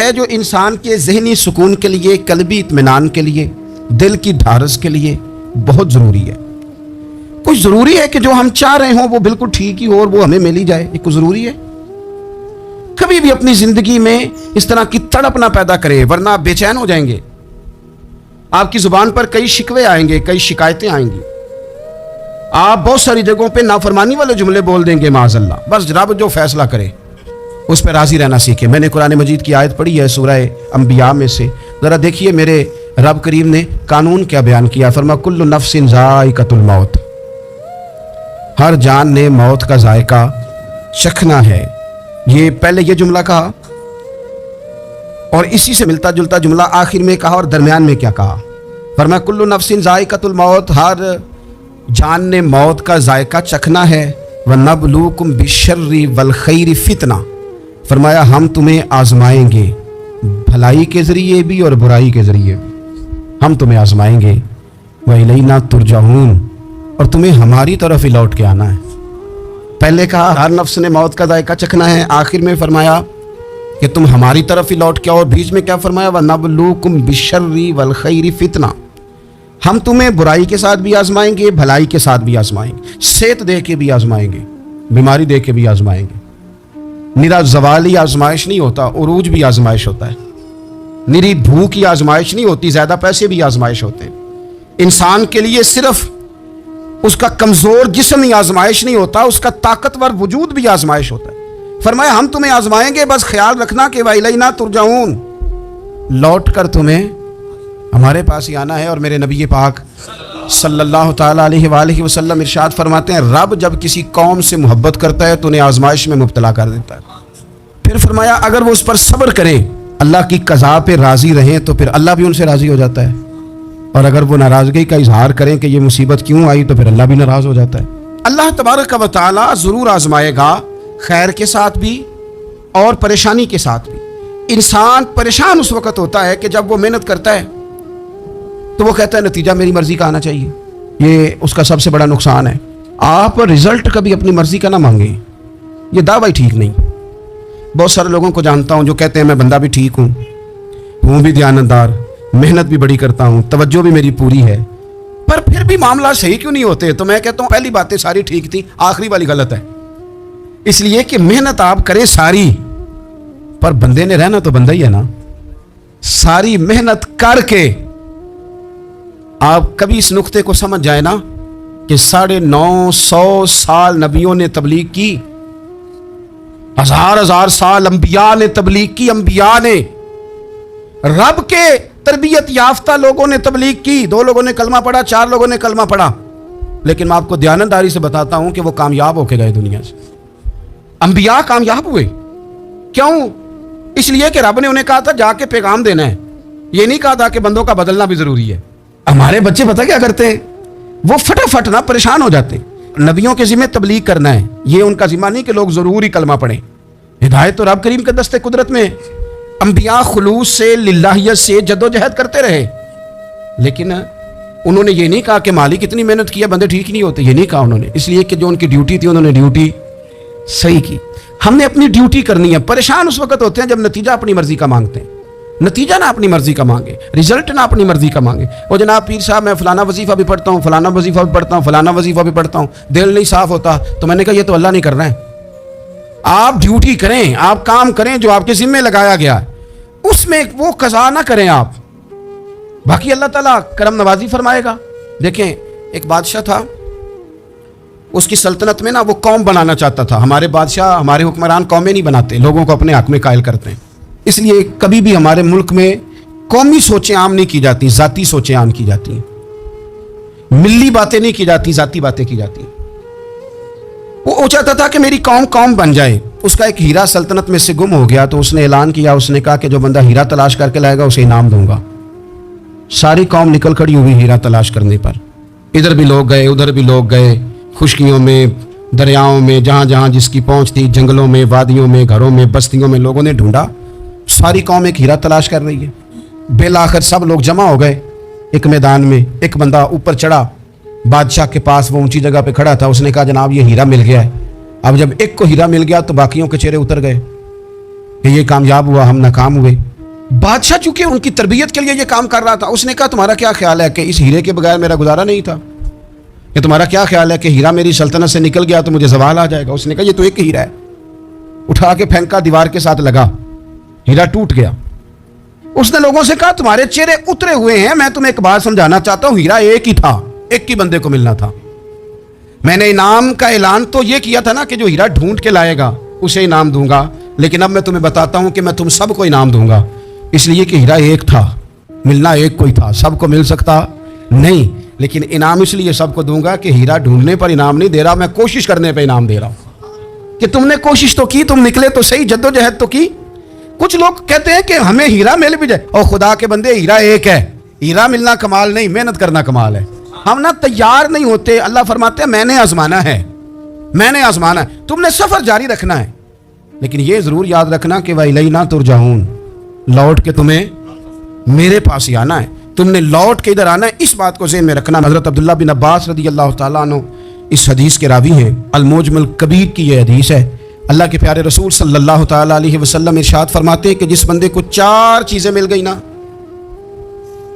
ہے جو انسان کے ذہنی سکون کے لیے، قلبی اطمینان کے لیے، دل کی ڈھارس کے لیے بہت ضروری ہے۔ کچھ ضروری ہے کہ جو ہم چاہ رہے ہوں وہ بالکل ٹھیک ہی ہو اور وہ ہمیں مل ہی جائے، یہ کچھ ضروری ہے۔ کبھی بھی اپنی زندگی میں اس طرح کی تڑپ نہ پیدا کریں، ورنہ آپ بے چین ہو جائیں گے۔ آپ کی زبان پر کئی شکوے آئیں گے، کئی شکایتیں آئیں گی، آپ بہت ساری جگہوں پہ نافرمانی والے جملے بول دیں گے معاذ اللہ۔ بس رب جو فیصلہ کرے اس پہ راضی رہنا سیکھیں۔ میں نے قرآن مجید کی آیت پڑھی ہے سورہ انبیاء میں سے، ذرا دیکھیے میرے رب کریم نے قانون کیا بیان کیا۔ فرما کل نفس ذائقۃ الموت، ہر جان نے موت کا ذائقہ چکھنا ہے۔ یہ پہلے یہ جملہ کہا اور اسی سے ملتا جلتا جملہ آخر میں کہا اور درمیان میں کیا کہا؟ فرما کل نفس ذائقۃ الموت، ہر جان نے موت کا ذائقہ چکھنا ہے۔ وَنَبْلُوكُمْ بِالشَّرِّ وَالْخَيْرِ فِتْنَةً، فرمایا ہم تمہیں آزمائیں گے بھلائی کے ذریعے بھی اور برائی کے ذریعے بھی، ہم تمہیں آزمائیں گے۔ وَإِلَيْنَا تُرْجَعُونَ، اور تمہیں ہماری طرف ہی لوٹ کے آنا ہے۔ پہلے کہا ہر نفس نے موت کا ذائقہ چکھنا ہے، آخر میں فرمایا کہ تم ہماری طرف ہی لوٹ کے آؤ، اور بیچ میں کیا فرمایا؟ وَنَبْلُوكُمْ بِالشَّرِّ وَالْخَيْرِ فِتْنَةً، ہم تمہیں برائی کے ساتھ بھی آزمائیں گے، بھلائی کے ساتھ بھی آزمائیں گے، صحت دے کے بھی آزمائیں گے، بیماری دے کے بھی آزمائیں گے۔ نرا زوالی آزمائش نہیں ہوتا، عروج بھی آزمائش ہوتا ہے۔ نری بھوک کی آزمائش نہیں ہوتی، زیادہ پیسے بھی آزمائش ہوتے ہیں۔ انسان کے لیے صرف اس کا کمزور جسم ہی آزمائش نہیں ہوتا، اس کا طاقتور وجود بھی آزمائش ہوتا ہے۔ فرمایا ہم تمہیں آزمائیں گے، بس خیال رکھنا کہ وَإِلَيْنَا تُرْجَعُونَ، لوٹ کر تمہیں ہمارے پاس ہی آنا ہے۔ اور میرے نبی پاک صلی اللہ تعالیٰ علیہ وآلہ وسلم ارشاد فرماتے ہیں رب جب کسی قوم سے محبت کرتا ہے تو انہیں آزمائش میں مبتلا کر دیتا ہے۔ پھر فرمایا اگر وہ اس پر صبر کریں، اللہ کی قضا پہ راضی رہیں، تو پھر اللہ بھی ان سے راضی ہو جاتا ہے، اور اگر وہ ناراضگی کا اظہار کریں کہ یہ مصیبت کیوں آئی، تو پھر اللہ بھی ناراض ہو جاتا ہے۔ اللہ تبارک و تعالیٰ ضرور آزمائے گا، خیر کے ساتھ بھی اور پریشانی کے ساتھ بھی۔ انسان پریشان اس وقت ہوتا ہے کہ جب وہ محنت کرتا ہے تو وہ کہتا ہے نتیجہ میری مرضی کا آنا چاہیے، یہ اس کا سب سے بڑا نقصان ہے۔ آپ رزلٹ کبھی اپنی مرضی کا نہ مانگیں، یہ دعویٰ ٹھیک نہیں۔ بہت سارے لوگوں کو جانتا ہوں جو کہتے ہیں میں بندہ بھی ٹھیک ہوں بھی دیانتدار، محنت بھی بڑی کرتا ہوں، توجہ بھی میری پوری ہے، پر پھر بھی معاملہ صحیح کیوں نہیں ہوتے؟ تو میں کہتا ہوں پہلی باتیں ساری ٹھیک تھی، آخری والی غلط ہے۔ اس لیے کہ محنت آپ کریں ساری، پر بندے نے رہنا تو بندہ ہی ہے نا۔ ساری محنت کر کے آپ کبھی اس نقطے کو سمجھ جائے نا کہ 950 سال نبیوں نے تبلیغ کی، ہزار سال انبیاء نے تبلیغ کی، انبیاء نے رب کے تربیت یافتہ لوگوں نے تبلیغ کی، 2 لوگوں نے کلمہ پڑھا، 4 لوگوں نے کلمہ پڑھا، لیکن میں آپ کو دیانتداری سے بتاتا ہوں کہ وہ کامیاب ہو کے گئے دنیا سے۔ انبیاء کامیاب ہوئے، کیوں؟ اس لیے کہ رب نے انہیں کہا تھا جا کے پیغام دینا ہے، یہ نہیں کہا تھا کہ بندوں کا بدلنا بھی ضروری ہے۔ ہمارے بچے پتہ کیا کرتے ہیں؟ وہ فٹافٹ نہ پریشان ہو جاتے ہیں۔ نبیوں کے ذمہ تبلیغ کرنا ہے، یہ ان کا ذمہ نہیں کہ لوگ ضروری کلمہ پڑھیں۔ ہدایت تو رب کریم کے دستے قدرت میں ہے۔ انبیاء خلوص سے، للہیت سے جدوجہد کرتے رہے، لیکن انہوں نے یہ نہیں کہا کہ مالک اتنی محنت کیا بندے ٹھیک نہیں ہوتے، یہ نہیں کہا انہوں نے، اس لیے کہ جو ان کی ڈیوٹی تھی انہوں نے ڈیوٹی صحیح کی۔ ہم نے اپنی ڈیوٹی کرنی ہے۔ پریشان اس وقت ہوتے ہیں جب نتیجہ اپنی مرضی کا مانگتے ہیں، نتیجہ نہ اپنی مرضی کا مانگے، رزلٹ نہ اپنی مرضی کا مانگے۔ وہ جناب پیر صاحب میں فلانا وظیفہ بھی پڑھتا ہوں، فلانا وظیفہ بھی پڑھتا ہوں، فلانا وظیفہ بھی پڑھتا ہوں، دل نہیں صاف ہوتا، تو میں نے کہا یہ تو اللہ نہیں کر رہا ہے۔ آپ ڈیوٹی کریں، آپ کام کریں جو آپ کے ذمہ لگایا گیا ہے، اس میں وہ قضا نہ کریں آپ، باقی اللہ تعالیٰ کرم نوازی فرمائے گا۔ دیکھیں ایک بادشاہ تھا، اس کی سلطنت میں نا وہ قوم بنانا چاہتا تھا۔ ہمارے بادشاہ، ہمارے حکمران قومیں نہیں بناتے، لوگوں کو اپنے حق میں قائل کرتے ہیں۔ اس لیے کبھی بھی ہمارے ملک میں قومی سوچیں عام نہیں کی جاتی، ذاتی سوچیں عام کی جاتی ہیں، ملی باتیں نہیں کی جاتی، ذاتی باتیں کی جاتی ہیں۔ وہ چاہتا تھا کہ میری قوم بن جائے۔ اس کا ایک ہیرا سلطنت میں سے گم ہو گیا، تو اس نے اعلان کیا، اس نے کہا کہ جو بندہ ہیرا تلاش کر کے لائے گا اسے انعام دوں گا۔ ساری قوم نکل کھڑی ہوئی ہیرا تلاش کرنے پر، ادھر بھی لوگ گئے، ادھر بھی لوگ گئے، خشکیوں میں، دریاؤں میں، جہاں جہاں جس کی پہنچ تھی، جنگلوں میں، وادیوں میں، گھروں میں، بستیوں میں لوگوں نے ڈھونڈا، ساری قوم ایک ہیرا تلاش کر رہی ہے۔ بالآخر سب لوگ جمع ہو گئے ایک میدان میں۔ ایک بندہ اوپر چڑھا بادشاہ کے پاس، وہ اونچی جگہ پہ کھڑا تھا، اس نے کہا جناب یہ ہیرا مل گیا ہے۔ اب جب ایک کو ہیرا مل گیا تو باقیوں کے چہرے اتر گئے کہ یہ کامیاب ہوا، ہم ناکام ہوئے۔ بادشاہ چونکہ ان کی تربیت کے لیے یہ کام کر رہا تھا، اس نے کہا تمہارا کیا خیال ہے کہ اس ہیرے کے بغیر میرا گزارا نہیں تھا، کہ تمہارا کیا خیال ہے کہ ہیرا میری سلطنت سے نکل گیا تو مجھے زوال آ جائے گا؟ اس نے کہا یہ تو ایک ہیرا ہے، اٹھا کے پھینکا، دیوار کے ساتھ لگا، ہیرا ٹوٹ گیا۔ اس نے لوگوں سے کہا تمہارے چہرے اترے ہوئے ہیں، میں تمہیں ایک بات سمجھانا چاہتا ہوں، ہیرا ایک ہی تھا، ایک ہی بندے کو ملنا تھا۔ میں نے انعام کا اعلان تو یہ کیا تھا نا کہ جو ہیرا ڈھونڈ کے لائے گا اسے انعام دوں گا، لیکن اب میں تمہیں بتاتا ہوں کہ میں تم سب کو انعام دوں گا، اس لیے کہ ہیرا ایک تھا، ملنا ایک کو ہی تھا، سب کو مل سکتا نہیں، لیکن انعام اس لیے سب کو دوں گا کہ ہیرا ڈھونڈنے پر انعام نہیں دے رہا، میں کوشش کرنے پہ انعام دے رہا ہوں کہ تم نے کوشش تو کی، تم نکلے تو صحیح، جدوجہد تو کی۔ کچھ لوگ کہتے ہیں کہ ہمیں ہیرا مل بھی جائے، اور خدا کے بندے ہیرا ایک ہے، ہیرا ملنا کمال نہیں، محنت کرنا کمال ہے۔ ہم نہ تیار نہیں ہوتے، اللہ فرماتے ہیں میں نے آزمانا ہے، میں نے آزمانا ہے، تم نے سفر جاری رکھنا ہے، لیکن یہ ضرور یاد رکھنا کہ وَإِلَيْنَا تُرْجَعُونَ، لوٹ کے تمہیں میرے پاس ہی آنا ہے، تم نے لوٹ کے ادھر آنا ہے، اس بات کو ذہن میں رکھنا۔ حضرت عبداللہ بن عباس رضی اللہ تعالیٰ عنہ اس حدیث کے راوی ہیں، المعجم الکبیر کی یہ حدیث ہے۔ اللہ کے پیارے رسول صلی اللہ تعالیٰ علیہ وسلم ارشاد فرماتے ہیں کہ جس بندے کو 4 چیزیں مل گئی نا،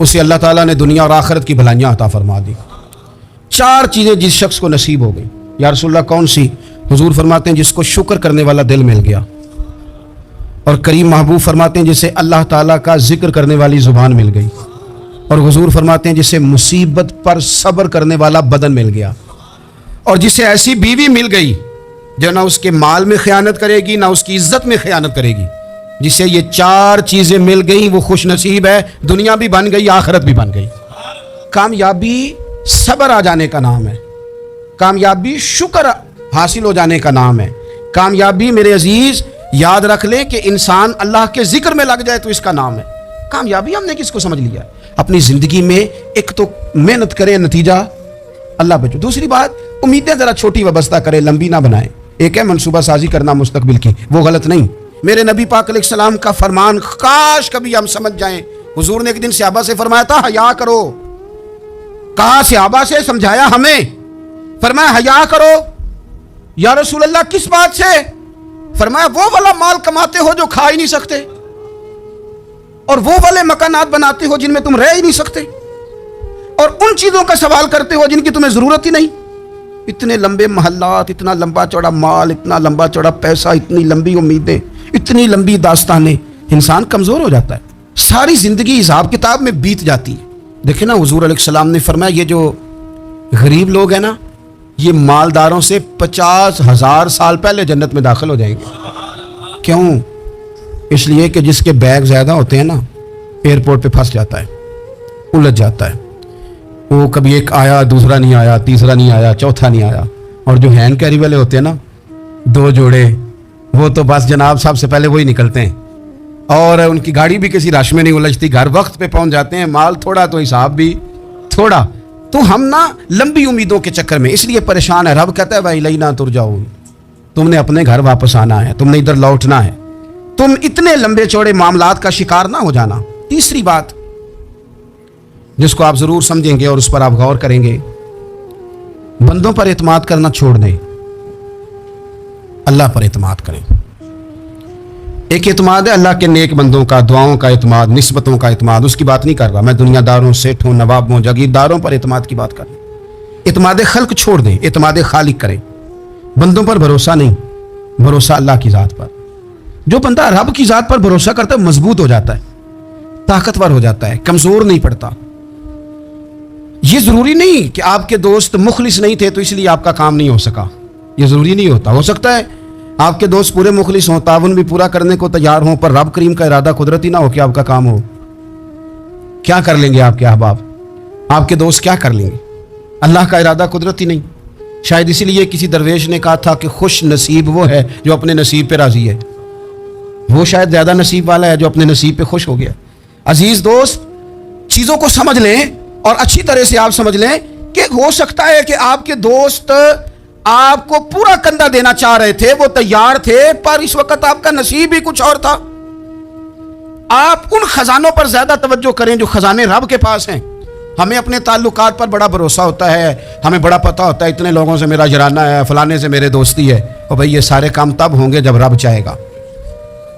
اسے اللہ تعالیٰ نے دنیا اور آخرت کی بھلائیاں عطا فرما دی۔ 4 چیزیں جس شخص کو نصیب ہو گئی۔ یا رسول اللہ کون سی؟ حضور فرماتے ہیں جس کو شکر کرنے والا دل مل گیا، اور کریم محبوب فرماتے ہیں جسے اللہ تعالیٰ کا ذکر کرنے والی زبان مل گئی، اور حضور فرماتے ہیں جسے مصیبت پر صبر کرنے والا بدن مل گیا، اور جسے ایسی بیوی مل گئی جو نہ اس کے مال میں خیانت کرے گی نہ اس کی عزت میں خیانت کرے گی۔ جسے یہ 4 چیزیں مل گئیں وہ خوش نصیب ہے، دنیا بھی بن گئی، آخرت بھی بن گئی۔ کامیابی صبر آ جانے کا نام ہے، کامیابی شکر حاصل ہو جانے کا نام ہے، کامیابی میرے عزیز یاد رکھ لیں کہ انسان اللہ کے ذکر میں لگ جائے تو اس کا نام ہے کامیابی۔ ہم نے کس کو سمجھ لیا ہے؟ اپنی زندگی میں ایک تو محنت کریں، نتیجہ اللہ پہ۔ دوسری بات، امیدیں ذرا چھوٹی وابستہ کریں، لمبی نہ بنائیں۔ ایک ہے منصوبہ سازی کرنا مستقبل کی، وہ غلط نہیں۔ میرے نبی پاک علیہ السلام کا فرمان کاش کبھی ہم سمجھ جائیں۔ حضور نے ایک دن صحابہ سے فرمایا تھا حیا کرو، کہا صحابہ سے، سمجھایا ہمیں، فرمایا حیا کرو۔ یا رسول اللہ کس بات سے؟ فرمایا وہ والا مال کماتے ہو جو کھا ہی نہیں سکتے، اور وہ والے مکانات بناتے ہو جن میں تم رہ ہی نہیں سکتے، اور ان چیزوں کا سوال کرتے ہو جن کی تمہیں ضرورت ہی نہیں۔ اتنے لمبے محلات، اتنا لمبا چوڑا مال، اتنا لمبا چوڑا پیسہ، اتنی لمبی امیدیں، اتنی لمبی داستانیں، انسان کمزور ہو جاتا ہے، ساری زندگی حساب کتاب میں بیت جاتی ہے۔ دیکھیں نا، حضور علیہ السلام نے فرمایا یہ جو غریب لوگ ہیں نا، یہ مالداروں سے 50,000 سال پہلے جنت میں داخل ہو جائیں گے۔ کیوں؟ اس لیے کہ جس کے بیگ زیادہ ہوتے ہیں نا، ایئرپورٹ پہ پھنس جاتا ہے، الجھ جاتا ہے، وہ کبھی ایک آیا، دوسرا نہیں آیا، تیسرا نہیں آیا، چوتھا نہیں آیا۔ اور جو ہینڈ کیری والے ہوتے ہیں نا، 2 جوڑے، وہ تو بس جناب سب سے پہلے وہی نکلتے ہیں، اور ان کی گاڑی بھی کسی رش میں نہیں الجھتی، گھر وقت پہ پہنچ جاتے ہیں، مال تھوڑا تو حساب بھی تھوڑا۔ تو ہم نا لمبی امیدوں کے چکر میں اس لیے پریشان ہے۔ رب کہتا ہے وَإِلَيْنَا تُرْجَعُونَ، تم نے اپنے گھر واپس آنا ہے، تم نے ادھر لوٹنا ہے، تم اتنے لمبے چوڑے معاملات کا شکار نہ ہو جانا۔ تیسری بات جس کو آپ ضرور سمجھیں گے اور اس پر آپ غور کریں گے، بندوں پر اعتماد کرنا چھوڑ دیں، اللہ پر اعتماد کریں۔ ایک اعتماد ہے اللہ کے نیک بندوں کا، دعاؤں کا اعتماد، نسبتوں کا اعتماد، اس کی بات نہیں کر رہا میں، دنیا داروں، سیٹھوں، نوابوں، جاگیرداروں پر اعتماد کی بات کر رہا ہوں۔ اعتماد خلق چھوڑ دیں، اعتماد خالق کریں۔ بندوں پر بھروسہ نہیں، بھروسہ اللہ کی ذات پر۔ جو بندہ رب کی ذات پر بھروسہ کرتا ہے مضبوط ہو جاتا ہے، طاقتور ہو جاتا ہے، کمزور نہیں پڑتا۔ یہ ضروری نہیں کہ آپ کے دوست مخلص نہیں تھے تو اس لیے آپ کا کام نہیں ہو سکا، یہ ضروری نہیں ہوتا۔ ہو سکتا ہے آپ کے دوست پورے مخلص ہوں، تعاون بھی پورا کرنے کو تیار ہوں، پر رب کریم کا ارادہ قدرتی نہ ہو کہ آپ کا کام ہو۔ کیا کر لیں گے آپ کے احباب، آپ کے دوست کیا کر لیں گے؟ اللہ کا ارادہ قدرتی نہیں۔ شاید اسی لیے کسی درویش نے کہا تھا کہ خوش نصیب وہ ہے جو اپنے نصیب پہ راضی ہے، وہ شاید زیادہ نصیب والا ہے جو اپنے نصیب پہ خوش ہو گیا۔ عزیز دوست، چیزوں کو سمجھ لیں اور اچھی طرح سے آپ سمجھ لیں کہ ہو سکتا ہے کہ آپ کے دوست آپ کو پورا کندھا دینا چاہ رہے تھے، وہ تیار تھے، پر اس وقت آپ کا نصیب ہی کچھ اور تھا۔ آپ ان خزانوں پر زیادہ توجہ کریں جو خزانے رب کے پاس ہیں۔ ہمیں اپنے تعلقات پر بڑا بھروسہ ہوتا ہے، ہمیں بڑا پتہ ہوتا ہے اتنے لوگوں سے میرا جرانہ ہے، فلانے سے میرے دوستی ہے، اور بھئی یہ سارے کام تب ہوں گے جب رب چاہے گا۔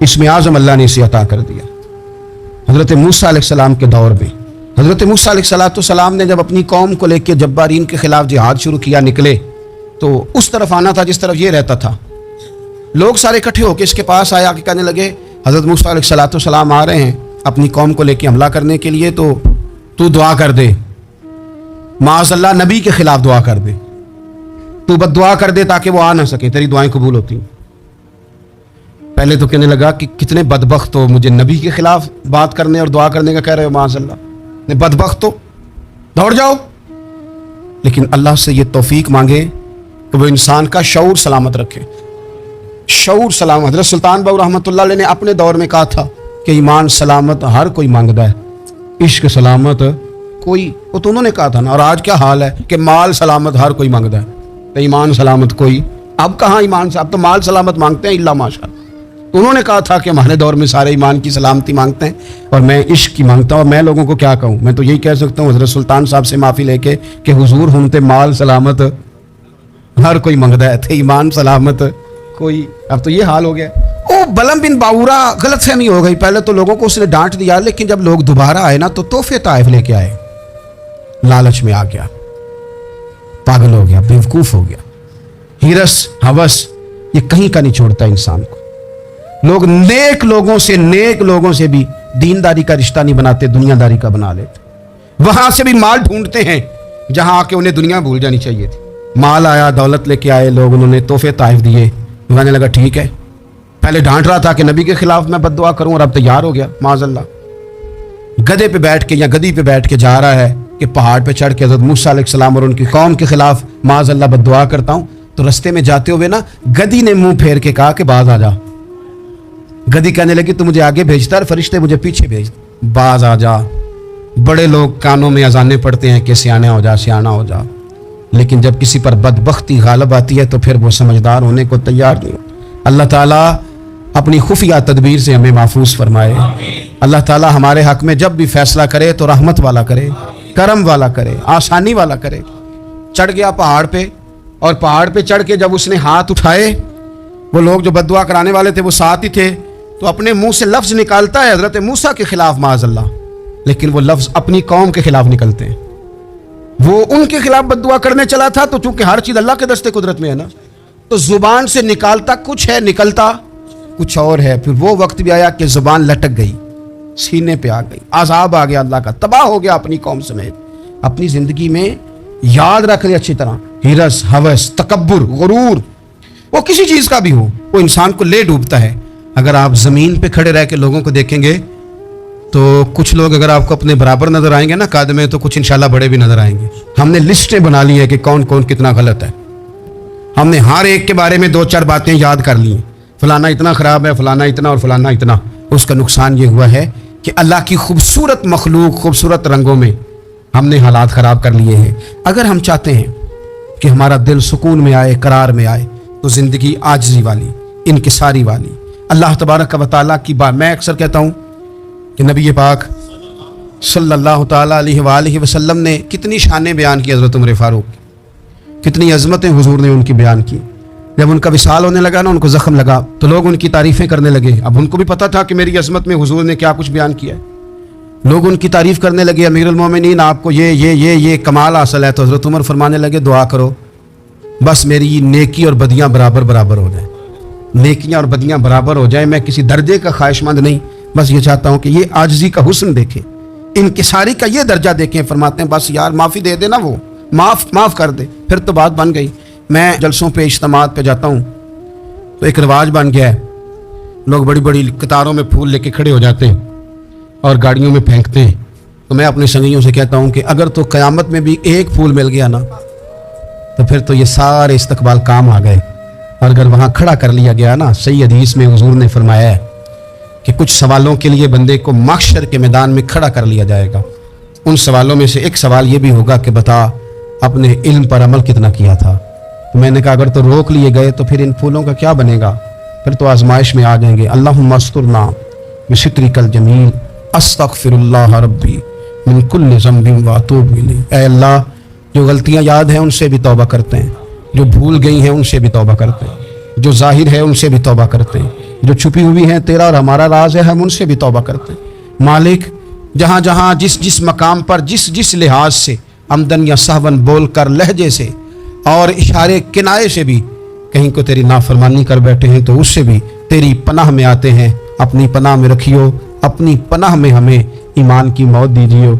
اسم اعظم اللہ نے اسے عطا کر دیا۔ حضرت موسیٰ علیہ السلام کے دور میں حضرت موسیٰ علیہ السلام نے جب اپنی قوم کو لے کے جبارین کے خلاف جہاد شروع کیا، نکلے تو اس طرف آنا تھا جس طرف یہ رہتا تھا۔ لوگ سارے اکٹھے ہو کے اس کے پاس آیا کہ کہنے لگے حضرت موسیٰ علیہ السلام آ رہے ہیں اپنی قوم کو لے کے حملہ کرنے کے لیے، تو دعا کر دے، معاذ اللہ نبی کے خلاف دعا کر دے، تو بد دعا کر دے تاکہ وہ آ نہ سکے، تیری دعائیں قبول ہوتی ہیں۔ پہلے تو کہنے لگا کہ کتنے بدبخت ہو، مجھے نبی کے خلاف بات کرنے اور دعا کرنے کا کہہ رہے ہو، معاذ اللہ، بدبخت ہو، دوڑ جاؤ۔ لیکن اللہ سے یہ توفیق مانگے کہ وہ انسان کا شعور سلامت رکھے، شعور سلامت۔ حضرت سلطان باؤ رحمۃ اللہ علیہ نے اپنے دور میں کہا تھا کہ ایمان سلامت ہر کوئی مانگتا ہے، عشق سلامت کوئی، وہ تو انہوں نے کہا تھا نا۔ اور آج کیا حال ہے کہ مال سلامت ہر کوئی مانگتا ہے، تو ایمان سلامت کوئی، اب کہاں ایمان سے، اب تو مال سلامت مانگتے ہیں الا ماشاء اللہ۔ انہوں نے کہا تھا کہ ہمارے دور میں سارے ایمان کی سلامتی مانگتے ہیں اور میں عشق کی مانگتا ہوں، اور میں لوگوں کو کیا کہوں، میں تو یہی کہہ سکتا ہوں حضرت سلطان صاحب سے معافی لے کے کہ حضور ہم تے مال سلامت ہر کوئی مانگتا ہے، تھے ایمان سلامت کوئی۔ اب تو یہ حال ہو گیا۔ او بلم بن باورا غلط فہمی ہو گئی، پہلے تو لوگوں کو اس نے ڈانٹ دیا، لیکن جب لوگ دوبارہ آئے نا تو تحفے طائف لے کے آئے، لالچ میں آ گیا، پاگل ہو گیا، بیوقوف ہو گیا۔ ہرس ہوس یہ کہیں کا نہیں چھوڑتا انسان کو۔ لوگ نیک لوگوں سے بھی دینداری کا رشتہ نہیں بناتے، دنیا داری کا بنا لیتے۔ وہاں سے بھی مال ڈھونڈتے ہیں جہاں آ کے انہیں دنیا بھول جانی چاہیے تھی۔ مال آیا، دولت لے کے آئے لوگ، انہوں نے تحفے طائف دیے، کہنے لگا ٹھیک ہے، پہلے ڈانٹ رہا تھا کہ نبی کے خلاف میں بد دعا کروں اور اب تیار ہو گیا، معاذ اللہ۔ گدھے پہ بیٹھ کے یا گدی پہ بیٹھ کے جا رہا ہے کہ پہاڑ پہ چڑھ کے حضرت موسیٰ علیہ السلام اور ان کی قوم کے خلاف معاذ اللہ بد دعا کرتا ہوں، تو رستے میں جاتے ہوئے نا گدی نے منہ پھیر کے کہا کہ باز آ جا۔ گدی کہنے لگی تو مجھے آگے بھیجتا ہے، فرشتے مجھے پیچھے بھیج، باز آ جا۔ بڑے لوگ کانوں میں اذانیں پڑھتے ہیں کہ سیانا ہو جا، سیانا ہو جا، لیکن جب کسی پر بدبختی غالب آتی ہے تو پھر وہ سمجھدار ہونے کو تیار نہیں ہوتا۔ اللہ تعالیٰ اپنی خفیہ تدبیر سے ہمیں محفوظ فرمائے۔ اللہ تعالیٰ ہمارے حق میں جب بھی فیصلہ کرے تو رحمت والا کرے، کرم والا کرے، آسانی والا کرے۔ چڑھ گیا پہاڑ پہ، اور پہاڑ پہ چڑھ کے جب اس نے ہاتھ اٹھائے، وہ لوگ جو بد دعا کرانے والے تھے وہ ساتھ ہی تھے، تو اپنے منہ سے لفظ نکالتا ہے حضرت موسیٰ کے خلاف معاذ اللہ، لیکن وہ لفظ اپنی قوم کے خلاف نکلتے ہیں۔ وہ ان کے خلاف بد دعا کرنے چلا تھا، تو چونکہ ہر چیز اللہ کے دستے قدرت میں ہے نا، تو زبان سے نکالتا کچھ ہے، نکلتا کچھ اور ہے۔ پھر وہ وقت بھی آیا کہ زبان لٹک گئی، سینے پہ آ گئی، عذاب آ گیا، اللہ کا تباہ ہو گیا اپنی قوم سمیت۔ اپنی زندگی میں یاد رکھ لے اچھی طرح، ہرس، ہوس، تکبر، غرور، وہ کسی چیز کا بھی ہو، وہ انسان کو لے ڈوبتا ہے۔ اگر آپ زمین پہ کھڑے رہ کے لوگوں کو دیکھیں گے تو کچھ لوگ اگر آپ کو اپنے برابر نظر آئیں گے نا قد میں، تو کچھ انشاءاللہ بڑے بھی نظر آئیں گے۔ ہم نے لسٹیں بنا لی ہیں کہ کون کون کتنا غلط ہے، ہم نے ہر ایک کے بارے میں 2-4 باتیں یاد کر لی ہیں، فلانا اتنا خراب ہے، فلانا اتنا اور فلانا اتنا۔ اس کا نقصان یہ ہوا ہے کہ اللہ کی خوبصورت مخلوق، خوبصورت رنگوں میں ہم نے حالات خراب کر لیے ہیں۔ اگر ہم چاہتے ہیں کہ ہمارا دل سکون میں آئے، قرار میں آئے، تو زندگی عاجزی والی، انکساری والی، اللہ تبارک و تعالیٰ کی بات، میں اکثر کہتا ہوں کہ نبی پاک صلی اللہ تعالیٰ علیہ وآلہ وسلم نے کتنی شانیں بیان کی، حضرت عمر فاروق، کتنی عظمتیں حضور نے ان کی بیان کی۔ جب ان کا وصال ہونے لگا نا، ان کو زخم لگا، تو لوگ ان کی تعریفیں کرنے لگے۔ اب ان کو بھی پتہ تھا کہ میری عظمت میں حضور نے کیا کچھ بیان کیا ہے، لوگ ان کی تعریف کرنے لگے، امیر المومنین آپ کو یہ کمال حاصل ہے۔ تو حضرت عمر فرمانے لگے دعا کرو بس میری نیکی اور بدیاں برابر برابر ہو جائیں، نیکیاں اور بدیاں برابر ہو جائیں، میں کسی درجے کا خواہش مند نہیں، بس یہ چاہتا ہوں کہ یہ عاجزی کا حسن دیکھیں، انکساری کا یہ درجہ دیکھیں۔ فرماتے ہیں بس یار معافی دے دے نا، وہ معاف کر دے، پھر تو بات بن گئی۔ میں جلسوں پہ، اجتماعات پہ جاتا ہوں تو ایک رواج بن گیا ہے، لوگ بڑی بڑی قطاروں میں پھول لے کے کھڑے ہو جاتے ہیں اور گاڑیوں میں پھینکتے ہیں۔ تو میں اپنے سنگیوں سے کہتا ہوں کہ اگر تو قیامت میں بھی ایک پھول مل گیا نا، تو پھر تو یہ سارے استقبال کام آ گئے۔ اور اگر وہاں کھڑا کر لیا گیا نا، صحیح حدیث میں حضور نے فرمایا ہے کہ کچھ سوالوں کے لیے بندے کو محشر کے میدان میں کھڑا کر لیا جائے گا۔ ان سوالوں میں سے ایک سوال یہ بھی ہوگا کہ بتا اپنے علم پر عمل کتنا کیا تھا۔ تو میں نے کہا اگر تو روک لیے گئے تو پھر ان پھولوں کا کیا بنے گا، پھر تو آزمائش میں آ جائیں گے۔ اللہم استرنا بسترک الجمیل استغفر اللہ ربی من کل ذنب واتوب الیہ۔ اے اللہ، جو غلطیاں یاد ہیں ان سے بھی توبہ کرتے ہیں، جو بھول گئی ہیں ان سے بھی توبہ کرتے ہیں، جو ظاہر ہے ان سے بھی توبہ کرتے ہیں، جو چھپی ہوئی ہیں تیرا اور ہمارا راز ہے، ہم ان سے بھی توبہ کرتے ہیں۔ مالک جہاں جہاں جس جس مقام پر جس جس لحاظ سے عمدن یا سہون بول کر، لہجے سے اور اشارے کنائے سے بھی کہیں کو تیری نافرمانی کر بیٹھے ہیں، تو اس سے بھی تیری پناہ میں آتے ہیں۔ اپنی پناہ میں رکھیو، اپنی پناہ میں ہمیں ایمان کی موت دیجیو۔